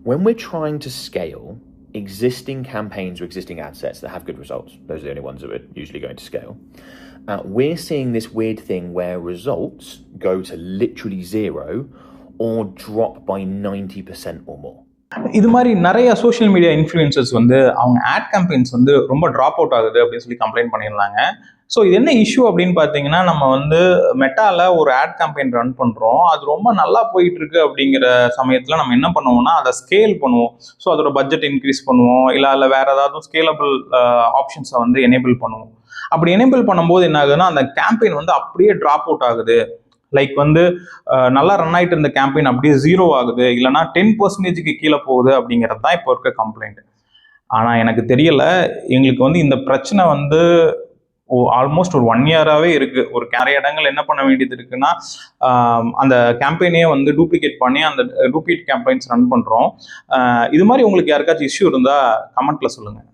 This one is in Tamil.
When we're trying to scale existing campaigns or existing ad sets that have good results, those are the only ones that we're usually going to scale, we're seeing this weird thing where results go to literally zero or drop by 90% or more. இது மாதிரி நிறைய சோஷியல் மீடியா இன்ஃப்ளூயன்சர்ஸ் வந்து அவங்க ஆட் கேம்பெயின்ஸ் வந்து ரொம்ப ட்ராப் அவுட் ஆகுது அப்படின்னு சொல்லி கம்ப்ளைண்ட் பண்ணியிருந்தாங்க. ஸோ இது என்ன இஷ்யூ அப்படின்னு பார்த்தீங்கன்னா, நம்ம வந்து மெட்டாவில் ஒரு ஆட் கேம்பெயின் ரன் பண்ணுறோம், அது ரொம்ப நல்லா போயிட்டு இருக்கு அப்படிங்கிற சமயத்தில் நம்ம என்ன பண்ணுவோம்னா அதை ஸ்கேல் பண்ணுவோம். ஸோ அதோட பட்ஜெட் இன்க்ரீஸ் பண்ணுவோம், இல்லை வேற ஏதாவது ஸ்கேலபிள் ஆப்ஷன்ஸை வந்து எனேபிள் பண்ணுவோம். அப்படி எனேபிள் பண்ணும்போது என்ன ஆகுதுன்னா அந்த கேம்பெயின் வந்து அப்படியே ட்ராப் அவுட் ஆகுது. லைக் வந்து நல்லா ரன் ஆகிட்டு இருந்த கேம்பெயின் அப்படியே 0 ஆகுது, இல்லைனா 10% கீழே போகுது அப்படிங்கிறது தான் இப்போ இருக்க கம்ப்ளைண்ட். ஆனால் எனக்கு தெரியல, எங்களுக்கு வந்து இந்த பிரச்சனை வந்து ஆல்மோஸ்ட் ஒரு 1 இயராகவே இருக்குது. ஒரு நிறைய இடங்கள் என்ன பண்ண வேண்டியது இருக்குன்னா, அந்த கேம்பெயினே வந்து டூப்ளிகேட் பண்ணி அந்த டூப்ளிகேட் கேம்பெயின்ஸ் ரன் பண்ணுறோம். இது மாதிரி உங்களுக்கு யாருக்காச்சும் இஷ்யூ இருந்தால் கமெண்ட்டில் சொல்லுங்கள்.